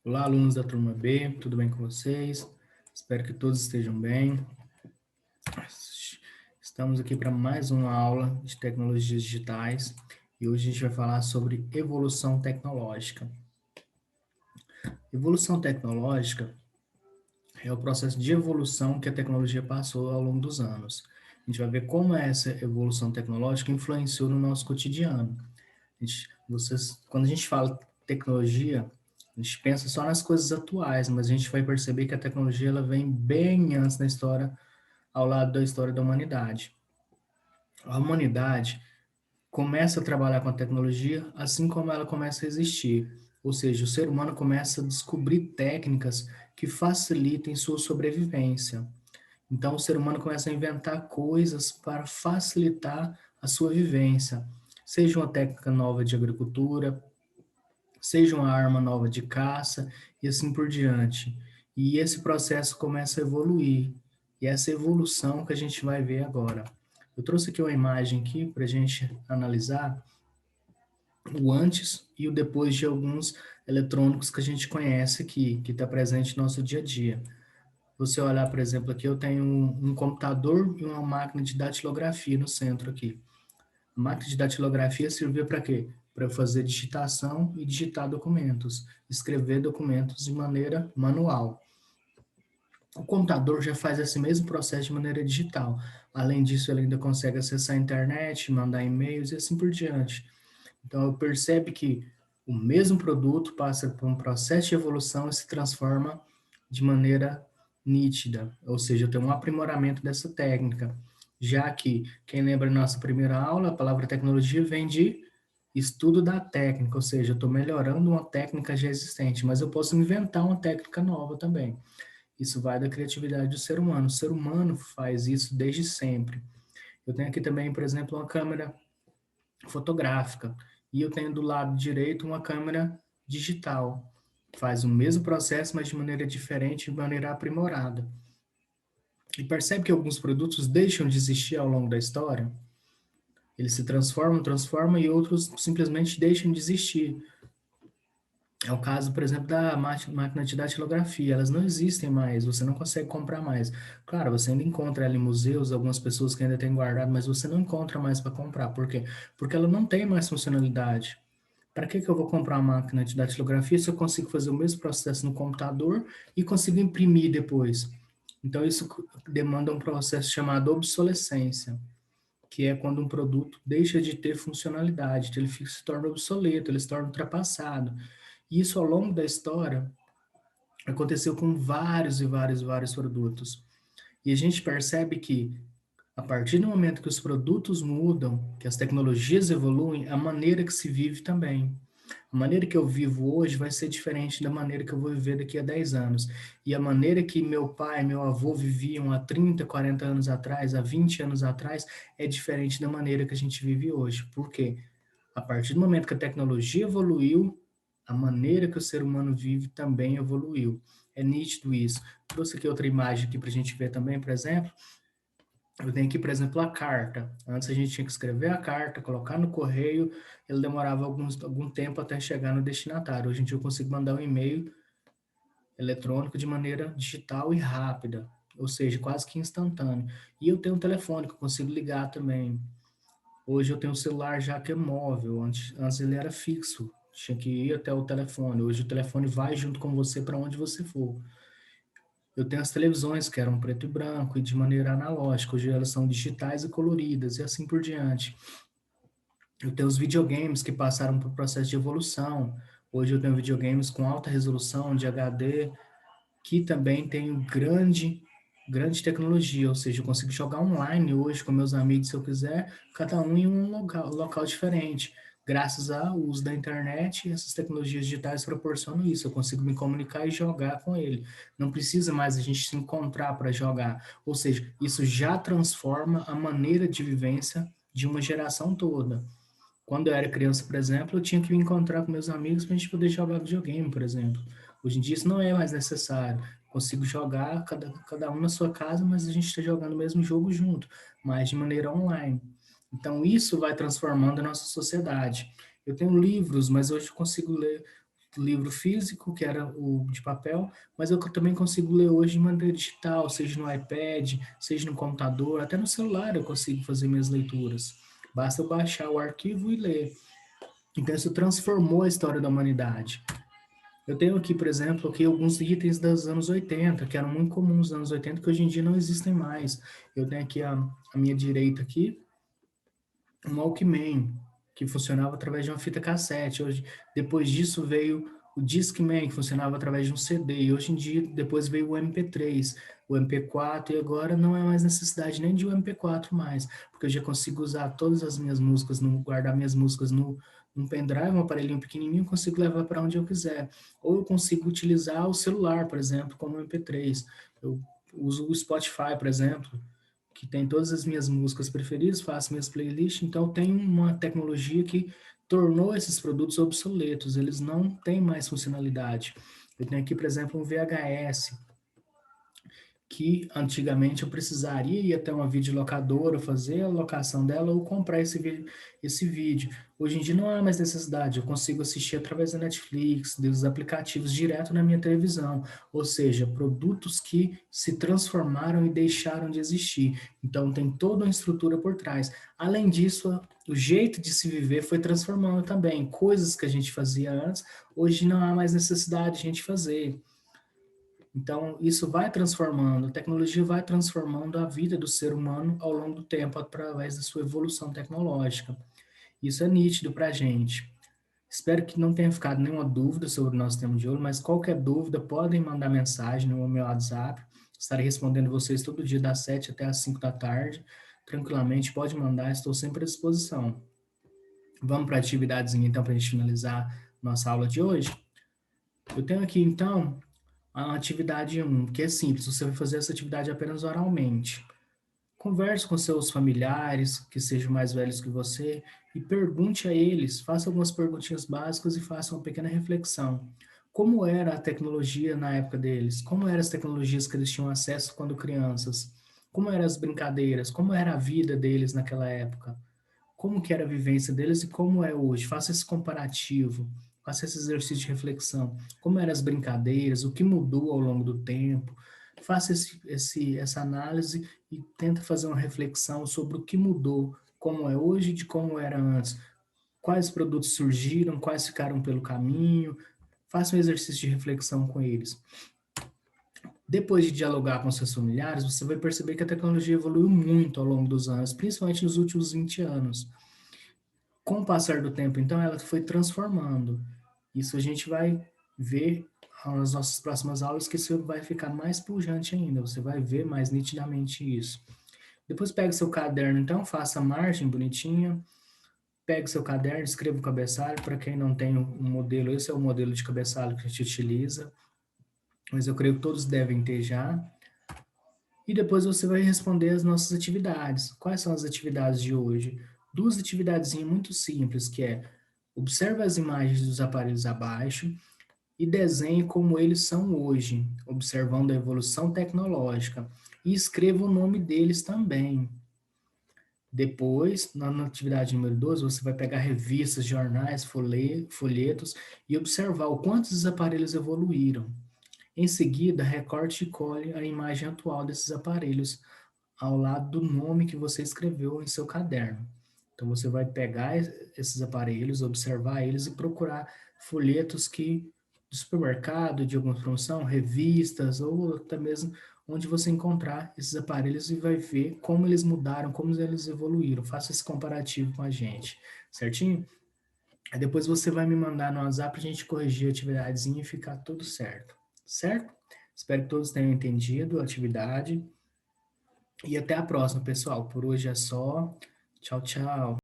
Olá, alunos da turma B, tudo bem com vocês? Espero que todos estejam bem. Estamos aqui para mais uma aula de tecnologias digitais e hoje a gente vai falar sobre evolução tecnológica. Evolução tecnológica é o processo de evolução que a tecnologia passou ao longo dos anos. A gente vai ver como essa evolução tecnológica influenciou no nosso cotidiano. Quando a gente fala tecnologia, a gente pensa só nas coisas atuais, mas a gente vai perceber que a tecnologia ela vem bem antes da história, ao lado da história da humanidade. A humanidade começa a trabalhar com a tecnologia assim como ela começa a existir, ou seja, o ser humano começa a descobrir técnicas que facilitem sua sobrevivência. Então, o ser humano começa a inventar coisas para facilitar a sua vivência, seja uma técnica nova de agricultura, seja uma arma nova de caça e assim por diante. E esse processo começa a evoluir. E essa evolução que a gente vai ver agora. Eu trouxe aqui uma imagem aqui para a gente analisar o antes e o depois de alguns eletrônicos que a gente conhece aqui, que está presente no nosso dia a dia. Você olhar, por exemplo, aqui eu tenho um computador e uma máquina de datilografia no centro aqui. A máquina de datilografia servia para quê? Para fazer digitação e digitar documentos, escrever documentos de maneira manual. O computador já faz esse mesmo processo de maneira digital. Além disso, ele ainda consegue acessar a internet, mandar e-mails e assim por diante. Então, eu percebo que o mesmo produto passa por um processo de evolução e se transforma de maneira nítida, ou seja, eu tenho um aprimoramento dessa técnica, já que, quem lembra da nossa primeira aula, a palavra tecnologia vem de estudo da técnica, ou seja, eu estou melhorando uma técnica já existente, mas eu posso inventar uma técnica nova também. Isso vai da criatividade do ser humano. O ser humano faz isso desde sempre. Eu tenho aqui também, por exemplo, uma câmera fotográfica e eu tenho do lado direito uma câmera digital. Faz o mesmo processo, mas de maneira diferente, de maneira aprimorada. E percebe que alguns produtos deixam de existir ao longo da história? Eles se transformam e outros simplesmente deixam de existir. É o caso, por exemplo, da máquina de datilografia. Elas não existem mais, você não consegue comprar mais. Claro, você ainda encontra ela em museus, algumas pessoas que ainda têm guardado, mas você não encontra mais para comprar. Por quê? Porque ela não tem mais funcionalidade. Para que eu vou comprar uma máquina de datilografia se eu consigo fazer o mesmo processo no computador e consigo imprimir depois? Então, isso demanda um processo chamado obsolescência, que é quando um produto deixa de ter funcionalidade, então ele se torna obsoleto, ele se torna ultrapassado. E isso ao longo da história aconteceu com vários e vários produtos. E a gente percebe que a partir do momento que os produtos mudam, que as tecnologias evoluem, a maneira que se vive também. A maneira que eu vivo hoje vai ser diferente da maneira que eu vou viver daqui a 10 anos. E a maneira que meu pai, meu avô viviam há 30, 40 anos atrás, há 20 anos atrás, é diferente da maneira que a gente vive hoje. Por quê? A partir do momento que a tecnologia evoluiu, a maneira que o ser humano vive também evoluiu. É nítido isso. Trouxe aqui outra imagem aqui para a gente ver também, por exemplo. Eu tenho aqui, por exemplo, a carta. Antes a gente tinha que escrever a carta, colocar no correio, ele demorava algum tempo até chegar no destinatário. Hoje em dia eu consigo mandar um e-mail eletrônico de maneira digital e rápida, ou seja, quase que instantâneo. E eu tenho um telefone que eu consigo ligar também. Hoje eu tenho um celular já que é móvel, antes ele era fixo, tinha que ir até o telefone. Hoje o telefone vai junto com você para onde você for. Eu tenho as televisões que eram preto e branco e de maneira analógica, hoje elas são digitais e coloridas e assim por diante. Eu tenho os videogames que passaram por processo de evolução. Hoje eu tenho videogames com alta resolução de HD, que também tem grande tecnologia, ou seja, eu consigo jogar online hoje com meus amigos se eu quiser, cada um em um local diferente. Graças ao uso da internet, essas tecnologias digitais proporcionam isso. Eu consigo me comunicar e jogar com ele. Não precisa mais a gente se encontrar para jogar. Ou seja, isso já transforma a maneira de vivência de uma geração toda. Quando eu era criança, por exemplo, eu tinha que me encontrar com meus amigos para a gente poder jogar videogame, por exemplo. Hoje em dia isso não é mais necessário. Consigo jogar cada um na sua casa, mas a gente está jogando o mesmo jogo junto, mas de maneira online. Então isso vai transformando a nossa sociedade. Eu tenho livros, mas hoje eu consigo ler livro físico, que era o de papel, mas eu também consigo ler hoje de maneira digital, seja no iPad, seja no computador, até no celular eu consigo fazer minhas leituras. Basta eu baixar o arquivo e ler. Então isso transformou a história da humanidade. Eu tenho aqui, por exemplo, aqui alguns itens dos anos 80, que eram muito comuns nos anos 80, que hoje em dia não existem mais. Eu tenho aqui a minha direita aqui, um Walkman, que funcionava através de uma fita cassete. Hoje, depois disso veio o Discman, que funcionava através de um CD. E hoje em dia, depois veio o MP3, o MP4, e agora não é mais necessidade nem de um MP4 mais, porque eu já consigo usar todas as minhas músicas, guardar minhas músicas num pendrive, um aparelhinho pequenininho, consigo levar para onde eu quiser. Ou eu consigo utilizar o celular, por exemplo, como MP3. Eu uso o Spotify, por exemplo, que tem todas as minhas músicas preferidas, faço minhas playlists, então tem uma tecnologia que tornou esses produtos obsoletos, eles não têm mais funcionalidade. Eu tenho aqui, por exemplo, um VHS, que antigamente eu precisaria ir até uma videolocadora, fazer a locação dela ou comprar esse vídeo. Hoje em dia não há mais necessidade, eu consigo assistir através da Netflix, dos aplicativos direto na minha televisão, ou seja, produtos que se transformaram e deixaram de existir. Então tem toda uma estrutura por trás. Além disso, o jeito de se viver foi transformando também. Coisas que a gente fazia antes, hoje não há mais necessidade de a gente fazer. Então, isso vai transformando, a tecnologia vai transformando a vida do ser humano ao longo do tempo, através da sua evolução tecnológica. Isso é nítido para a gente. Espero que não tenha ficado nenhuma dúvida sobre o nosso tema de hoje, mas qualquer dúvida, podem mandar mensagem no meu WhatsApp. Estarei respondendo vocês todo dia, das 7 até as 5 da tarde. Tranquilamente, pode mandar, estou sempre à disposição. Vamos para a atividadezinha, então, para a gente finalizar nossa aula de hoje? Eu tenho aqui, então, a atividade 1, que é simples, você vai fazer essa atividade apenas oralmente. Converse com seus familiares, que sejam mais velhos que você, e pergunte a eles, faça algumas perguntinhas básicas e faça uma pequena reflexão. Como era a tecnologia na época deles? Como eram as tecnologias que eles tinham acesso quando crianças? Como eram as brincadeiras? Como era a vida deles naquela época? Como que era a vivência deles e como é hoje. Faça esse comparativo, faça esse exercício de reflexão. Como eram as brincadeiras, o que mudou ao longo do tempo. Faça essa análise e tenta fazer uma reflexão sobre o que mudou, como é hoje e de como era antes. Quais produtos surgiram, quais ficaram pelo caminho. Faça um exercício de reflexão com eles. Depois de dialogar com seus familiares, você vai perceber que a tecnologia evoluiu muito ao longo dos anos, principalmente nos últimos 20 anos. Com o passar do tempo, então, ela foi transformando. Isso a gente vai ver nas nossas próximas aulas, que isso vai ficar mais pujante ainda, você vai ver mais nitidamente isso. Depois pega seu caderno, então, faça a margem bonitinha, pega seu caderno, escreva o cabeçalho, para quem não tem um modelo, esse é o modelo de cabeçalho que a gente utiliza, mas eu creio que todos devem ter já. E depois você vai responder as nossas atividades. Quais são as atividades de hoje? Duas atividades muito simples, que é observe as imagens dos aparelhos abaixo e desenhe como eles são hoje, observando a evolução tecnológica. E escreva o nome deles também. Depois, na atividade número 12, você vai pegar revistas, jornais, folhetos e observar o quanto os aparelhos evoluíram. Em seguida, recorte e cole a imagem atual desses aparelhos ao lado do nome que você escreveu em seu caderno. Então, você vai pegar esses aparelhos, observar eles e procurar folhetos que do supermercado, de alguma promoção, revistas ou até mesmo onde você encontrar esses aparelhos e vai ver como eles mudaram, como eles evoluíram. Faça esse comparativo com a gente, certinho? Aí depois você vai me mandar no WhatsApp para a gente corrigir a atividadezinha e ficar tudo certo, certo? Espero que todos tenham entendido a atividade. E até a próxima, pessoal. Por hoje é só. Tchau, tchau.